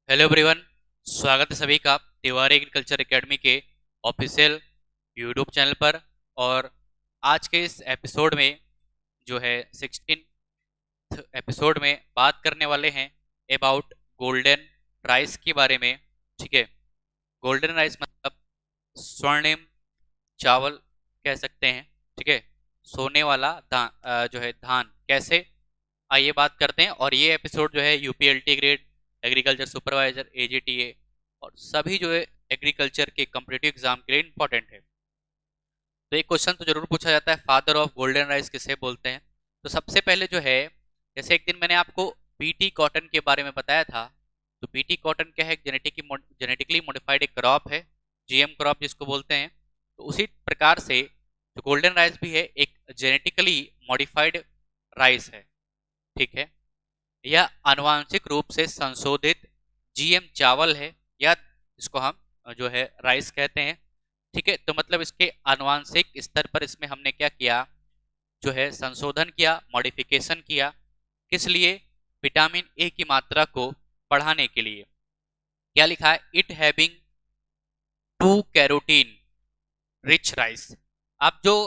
Hello everyone. स्वागत है सभी का तिवारी एग्रीकल्चर एकेडमी के ऑफिशियल यूट्यूब चैनल पर। और आज के इस एपिसोड में जो है 16th एपिसोड में बात करने वाले हैं अबाउट गोल्डन राइस के बारे में। ठीक है, गोल्डन राइस मतलब स्वर्णिम चावल कह सकते हैं। ठीक है, सोने वाला धान, जो है धान कैसे, आइए बात करते हैं। और ये एपिसोड जो है यूपीएलटी ग्रेड, एग्रीकल्चर सुपरवाइजर, एजीटीए और सभी जो है एग्रीकल्चर के कॉम्पिटिटिव एग्जाम के लिए इंपॉर्टेंट है। तो एक क्वेश्चन तो जरूर पूछा जाता है, फादर ऑफ गोल्डन राइस किसे बोलते हैं। तो सबसे पहले जो है, जैसे एक दिन मैंने आपको बीटी कॉटन के बारे में बताया था। तो बीटी कॉटन क्या है, जेनेटिकली मॉडिफाइड एक क्रॉप है, जीएम क्रॉप जिसको बोलते हैं। तो उसी प्रकार से जो गोल्डन राइस भी है एक जेनेटिकली मॉडिफाइड राइस है। ठीक है, यह आनुवांशिक रूप से संशोधित जीएम चावल है, या इसको हम जो है राइस कहते हैं। ठीक है, तो मतलब इसके आनुवांशिक स्तर पर इसमें हमने क्या किया, जो है संशोधन किया, मॉडिफिकेशन किया। किस लिए? विटामिन ए की मात्रा को बढ़ाने के लिए। क्या लिखा है? It having to carotene rich rice. अब जो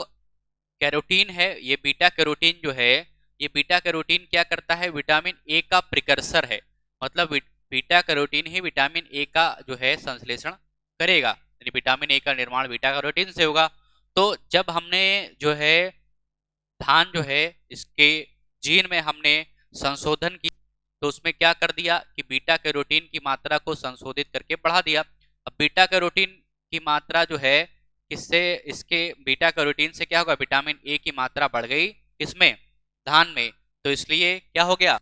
कैरोटीन है, ये बीटा कैरोटीन जो है, ये बीटा कैरोटीन क्या करता है, विटामिन ए का प्रिकर्सर है। मतलब beta carotene he vitamin A का जो है संश्लेषण करेगा, यानी विटामिन ए का निर्माण बीटा कैरोटीन से होगा। तो जब हमने जो है धान जो है इसके जीन में हमने संशोधन किया, तो उसमें क्या कर दिया कि बीटा कैरोटीन की मात्रा को संशोधित करके बढ़ा दिया। अब बीटा कैरोटीन की मात्रा जो है, इससे इसके बीटा कैरोटीन से क्या होगा, विटामिन ए की मात्रा बढ़ गई, इसमें धान में। तो इसलिए क्या हो गया,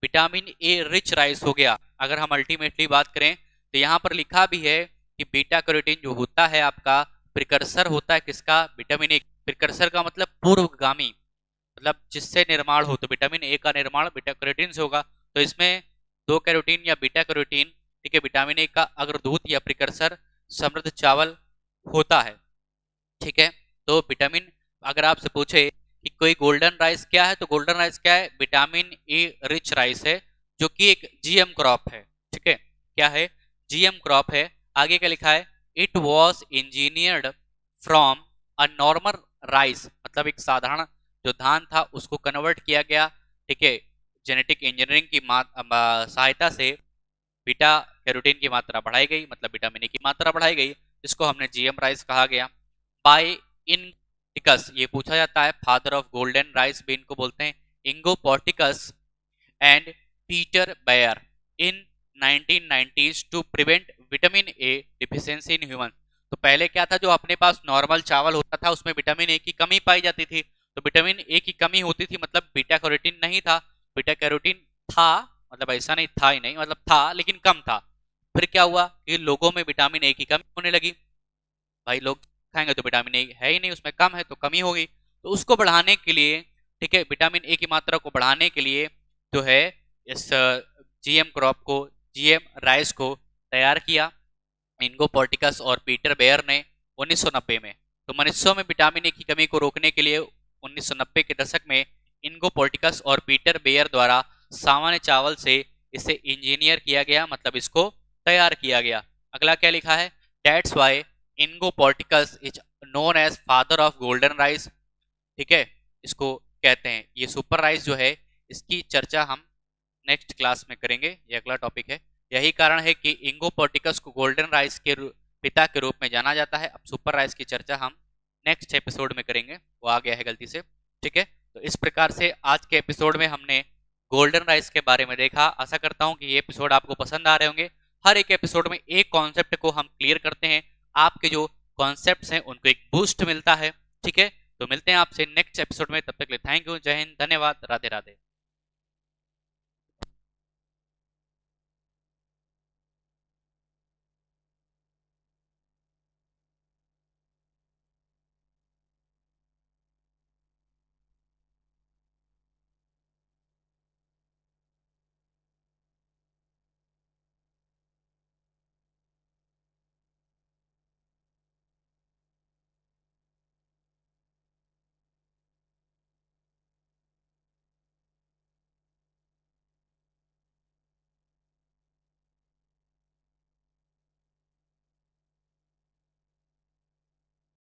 विटामिन ए रिच राइस हो गया। अगर हम अल्टीमेटली बात करें तो यहाँ पर लिखा भी है कि बीटा कैरोटीन जो होता है आपका प्रिकर्सर होता है किसका, विटामिन ए। प्रिकर्सर का मतलब पूर्वगामी, मतलब जिससे निर्माण हो। तो विटामिन ए का निर्माण बीटा कैरोटीन से होगा। तो इसमें दो कैरोटीन या बीटा कैरोटीन, ठीक है, विटामिन ए का अग्रदूत या प्रिकर्सर समृद्ध चावल होता है। ठीक है, तो विटामिन, अगर आपसे पूछे कि कोई गोल्डन राइस क्या है, तो गोल्डन राइस क्या है, विटामिन ए रिच राइस है, जो कि एक जीएम क्रॉप है। ठीक है, क्या है, जीएम क्रॉप है। आगे क्या लिखा है, it was engineered from a normal rice, मतलब एक साधारण जो धान था उसको कन्वर्ट किया गया। ठीक है, जेनेटिक इंजीनियरिंग की सहायता से बीटा कैरोटीन की मात्रा बढ़ाई गई, मतलब विटामिन ए की मात्रा बढ़ाई गई, इसको हमने जीएम राइस कहा गया। बाय इनटिकस, ये पूछा जाता है, फादर ऑफ गोल्डन राइस भी इनको बोलते हैं, Ingo Potrykus and Peter Beyer in 1990s to prevent vitamin A deficiency in human. तो पहले क्या था, जो अपने पास नॉर्मल चावल होता था उसमें विटामिन ए की कमी पाई जाती थी। तो विटामिन ए की कमी होती थी, मतलब बीटा कैरोटीन नहीं था। बीटा कैरोटीन था, मतलब ऐसा नहीं था ही नहीं, मतलब था लेकिन कम था। फिर क्या हुआ कि लोगों में विटामिन ए की कमी होने लगी। भाई लोग खाएंगे तो विटामिन ए है ही नहीं उसमें, कम है तो कमी होगी। तो उसको बढ़ाने के लिए, ठीक है, विटामिन ए की मात्रा को बढ़ाने के लिए जो है इस जीएम क्रॉप को, जीएम राइस को तैयार किया इनको पॉर्टिकस और पीटर बेयर ने 1990 में। तो मनुष्यों में विटामिन ए की कमी को रोकने के लिए 1990 के दशक में इनको पॉर्टिकस और पीटर बेयर द्वारा सामान्य चावल से इसे इंजीनियर किया गया, मतलब इसको तैयार किया गया। अगला क्या लिखा है, that's why Ingo Potrykus is known as father of golden rice. ठीक है, इसको कहते हैं, ये सुपर राइस जो है इसकी चर्चा हम नेक्स्ट क्लास में करेंगे, ये अगला टॉपिक है। यही कारण है कि इंगो पॉर्टिकस को गोल्डन राइस के पिता के रूप में जाना जाता है। अब सुपर राइस की चर्चा हम नेक्स्ट एपिसोड में करेंगे, वो आ गया है गलती से। ठीक है, तो इस प्रकार से आज के एपिसोड में हमने गोल्डन राइस के बारे में देखा। आशा करता हूँ कि ये एपिसोड आपको पसंद आ रहे होंगे। हर एक एपिसोड में एक कॉन्सेप्ट को हम क्लियर करते हैं, आपके जो कॉन्सेप्ट्स हैं उनको एक बूस्ट मिलता है। ठीक है, तो मिलते हैं आपसे नेक्स्ट एपिसोड में, तब तक के लिए थैंक यू, जय हिंद, धन्यवाद, राधे राधे।